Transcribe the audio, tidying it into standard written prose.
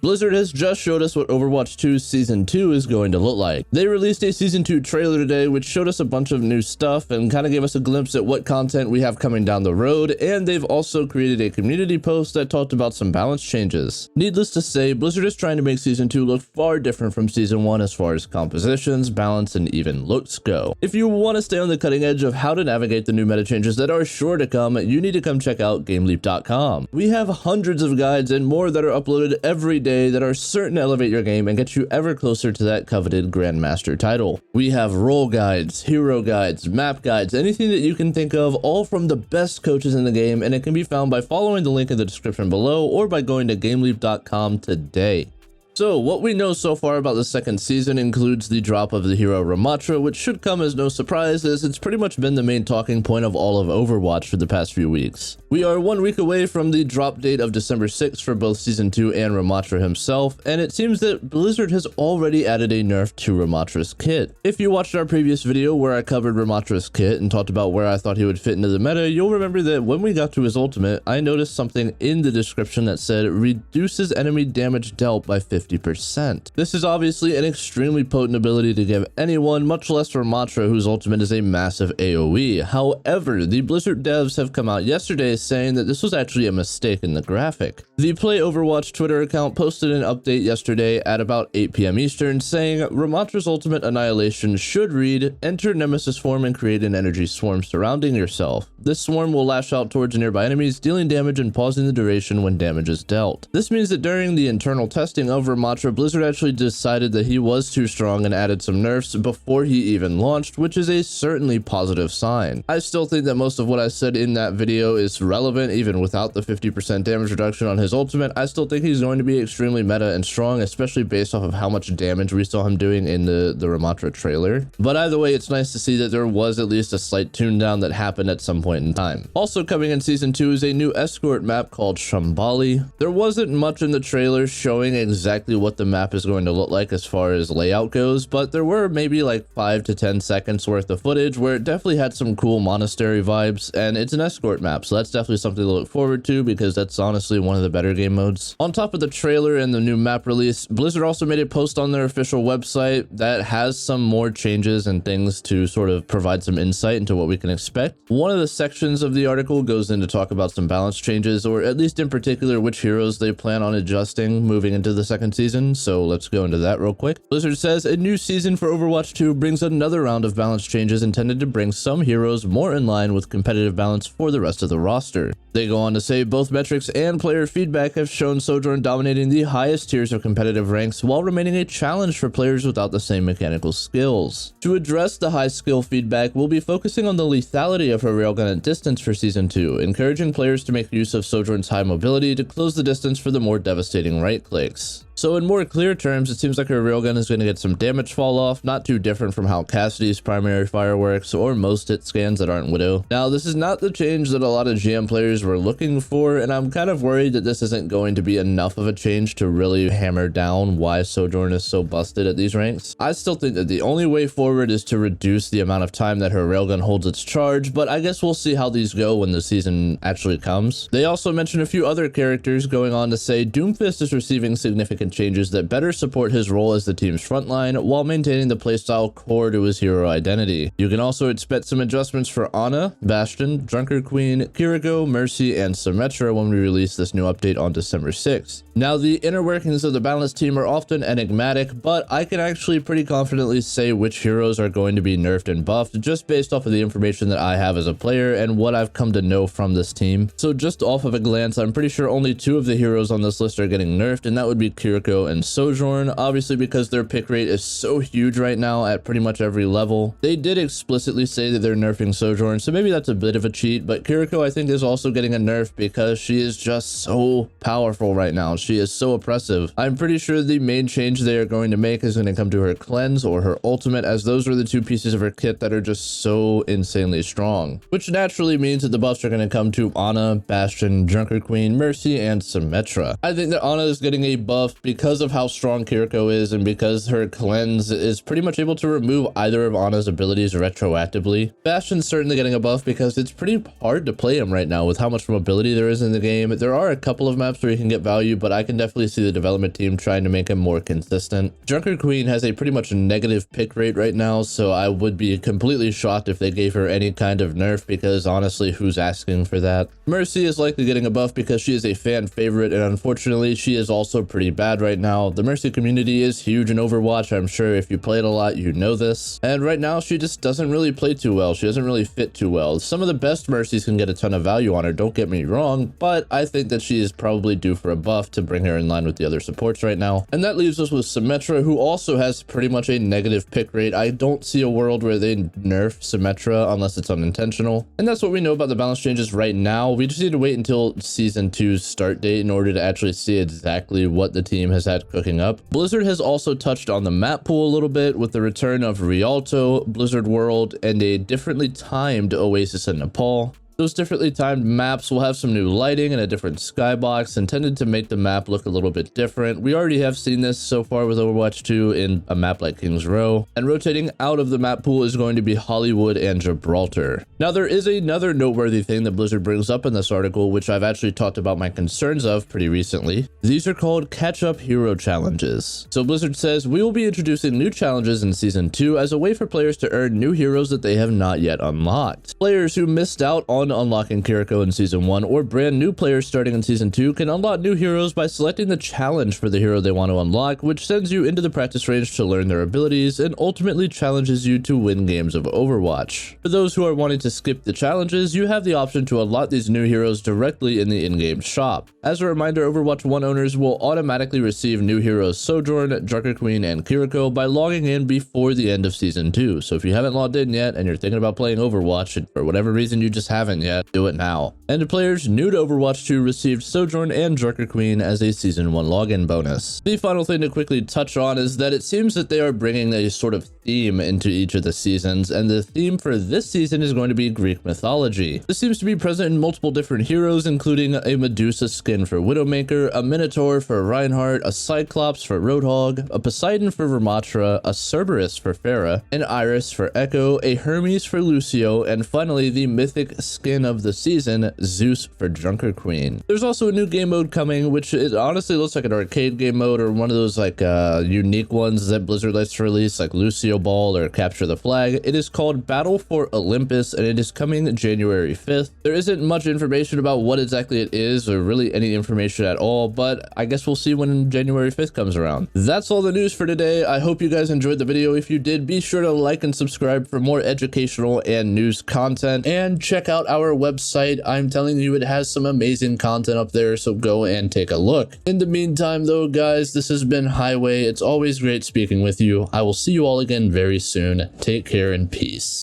Blizzard has just showed us what Overwatch 2's Season 2 is going to look like. They released a Season 2 trailer today, which showed us a bunch of new stuff and kind of gave us a glimpse at what content we have coming down the road, and they've also created a community post that talked about some balance changes. Needless to say, Blizzard is trying to make Season 2 look far different from Season 1 as far as compositions, balance, and even looks go. If you want to stay on the cutting edge of how to navigate the new meta changes that are sure to come, you need to come check out GameLeap.com. We have hundreds of guides and more that are uploaded every day that are certain to elevate your game and get you ever closer to that coveted Grandmaster title. We have role guides, hero guides, map guides, anything that you can think of, all from the best coaches in the game, and it can be found by following the link in the description below or by going to GameLeap.com today. So, what we know so far about the second season includes the drop of the hero Ramatra, which should come as no surprise as it's pretty much been the main talking point of all of Overwatch for the past few weeks. We are 1 week away from the drop date of December 6th for both Season 2 and Ramatra himself, and it seems that Blizzard has already added a nerf to Ramatra's kit. If you watched our previous video where I covered Ramatra's kit and talked about where I thought he would fit into the meta, you'll remember that when we got to his ultimate, I noticed something in the description that said reduces enemy damage dealt by 50%. This is obviously an extremely potent ability to give anyone, much less Ramatra, whose ultimate is a massive AoE. However, the Blizzard devs have come out yesterday saying that this was actually a mistake in the graphic. The Play Overwatch Twitter account posted an update yesterday at about 8 PM Eastern saying Ramatra's ultimate annihilation should read, enter Nemesis form and create an energy swarm surrounding yourself. This swarm will lash out towards nearby enemies, dealing damage and pausing the duration when damage is dealt. This means that during the internal testing of Ramatra, Blizzard actually decided that he was too strong and added some nerfs before he even launched, which is a certainly positive sign. I still think that most of what I said in that video is relevant even without the 50% damage reduction on his ultimate. I still think he's going to be extremely meta and strong, especially based off of how much damage we saw him doing in the Ramatra trailer. But either way, it's nice to see that there was at least a slight tune down that happened at some point in time. Also coming in Season 2 is a new escort map called Shambali. There wasn't much in the trailer showing exactly what the map is going to look like as far as layout goes, but there were maybe like 5 to 10 seconds worth of footage where it definitely had some cool monastery vibes, and it's an escort map, so that's definitely something to look forward to because that's honestly one of the better game modes. On top of the trailer and the new map release, Blizzard also made a post on their official website that has some more changes and things to sort of provide some insight into what we can expect. One of the sections of the article goes in to talk about some balance changes, or at least in particular which heroes they plan on adjusting moving into the second season, so let's go into that real quick. Blizzard says a new season for Overwatch 2 brings another round of balance changes intended to bring some heroes more in line with competitive balance for the rest of the roster. They go on to say both metrics and player feedback have shown Sojourn dominating the highest tiers of competitive ranks while remaining a challenge for players without the same mechanical skills. To address the high skill feedback, we'll be focusing on the lethality of her railgun at distance for Season 2, encouraging players to make use of Sojourn's high mobility to close the distance for the more devastating right clicks. So in more clear terms, it seems like her railgun is going to get some damage fall off, not too different from how Cassidy's primary fire works or most hit scans that aren't Widow. Now, this is not the change that a lot of GM players were looking for, and I'm kind of worried that this isn't going to be enough of a change to really hammer down why Sojourn is so busted at these ranks. I still think that the only way forward is to reduce the amount of time that her railgun holds its charge, but I guess we'll see how these go when the season actually comes. They also mentioned a few other characters, going on to say Doomfist is receiving significant changes that better support his role as the team's frontline while maintaining the playstyle core to his hero identity. You can also expect some adjustments for Ana, Bastion, Drunker Queen, Kiriko, Mercy, and Symmetra when we release this new update on December 6th. Now, the inner workings of the balance team are often enigmatic, but I can actually pretty confidently say which heroes are going to be nerfed and buffed just based off of the information that I have as a player and what I've come to know from this team. So just off of a glance, I'm pretty sure only 2 of the heroes on this list are getting nerfed, and that would be Kiriko and Sojourn, obviously because their pick rate is so huge right now at pretty much every level. They did explicitly say that they're nerfing Sojourn, so maybe that's a bit of a cheat, but Kiriko I think is also getting a nerf because she is just so powerful right now. She is so oppressive. I'm pretty sure the main change they are going to make is going to come to her cleanse or her ultimate, as those are the 2 pieces of her kit that are just so insanely strong, which naturally means that the buffs are going to come to Ana, Bastion, Drunker Queen, Mercy, and Symmetra. I think that Ana is getting a buff because of how strong Kiriko is and because her cleanse is pretty much able to remove either of Ana's abilities retroactively. Bastion's certainly getting a buff because it's pretty hard to play him right now with how much mobility there is in the game. There are a couple couple of maps where he can get value, but I can definitely see the development team trying to make him more consistent. Junker Queen has a pretty much negative pick rate right now, so I would be completely shocked if they gave her any kind of nerf, because honestly, who's asking for that? Mercy is likely getting a buff because she is a fan favorite, and unfortunately, she is also pretty bad right now. The Mercy community is huge in Overwatch. I'm sure if you play it a lot, you know this. And right now, she just doesn't really play too well. She doesn't really fit too well. Some of the best Mercies can get a ton of value on her, don't get me wrong, but I think that she is probably due for a buff to bring her in line with the other supports right now. And that leaves us with Symmetra, who also has pretty much a negative pick rate. I don't see a world where they nerf Symmetra unless it's unintentional. And that's what we know about the balance changes right now. We just need to wait until Season 2's start date in order to actually see exactly what the team has had cooking up. Blizzard has also touched on the map pool a little bit with the return of Rialto, Blizzard World, and a differently timed Oasis in Nepal. Those differently timed maps will have some new lighting and a different skybox intended to make the map look a little bit different. We already have seen this so far with Overwatch 2 in a map like King's Row. And rotating out of the map pool is going to be Hollywood and Gibraltar. Now, there is another noteworthy thing that Blizzard brings up in this article, which I've actually talked about my concerns of pretty recently. These are called catch-up hero challenges. So Blizzard says, we will be introducing new challenges in Season 2 as a way for players to earn new heroes that they have not yet unlocked. Players who missed out on unlocking Kiriko in Season 1 or brand new players starting in Season 2 can unlock new heroes by selecting the challenge for the hero they want to unlock, which sends you into the practice range to learn their abilities and ultimately challenges you to win games of Overwatch. For those who are wanting to skip the challenges, you have the option to unlock these new heroes directly in the in-game shop. As a reminder, Overwatch 1 owners will automatically receive new heroes Sojourn, Junker Queen, and Kiriko by logging in before the end of Season 2. So if you haven't logged in yet and you're thinking about playing Overwatch, and for whatever reason you just haven't yet, do it now. And players new to Overwatch 2 received Sojourn and Junker Queen as a Season 1 login bonus. The final thing to quickly touch on is that it seems that they are bringing a sort of theme into each of the seasons, and the theme for this season is going to be Greek mythology. This seems to be present in multiple different heroes, including a Medusa skin for Widowmaker, a Minotaur for Reinhardt, a Cyclops for Roadhog, a Poseidon for Vermatra, a Cerberus for Pharah, an Iris for Echo, a Hermes for Lucio, and finally the mythic skin of the season, Zeus for Junker Queen. There's also a new game mode coming, which it honestly looks like an arcade game mode or one of those like unique ones that Blizzard likes to release, like Lucio Ball or Capture the Flag. It is called Battle for Olympus, and it is coming January 5th. There isn't much information about what exactly it is or really any information at all, but I guess we'll see when January 5th comes around. That's all the news for today. I hope you guys enjoyed the video. If you did, be sure to like and subscribe for more educational and news content, and check out our website. I'm telling you, it has some amazing content up there, so go and take a look. In the meantime though, guys, this has been Highway. It's always great speaking with you. I will see you all again very soon. Take care and peace.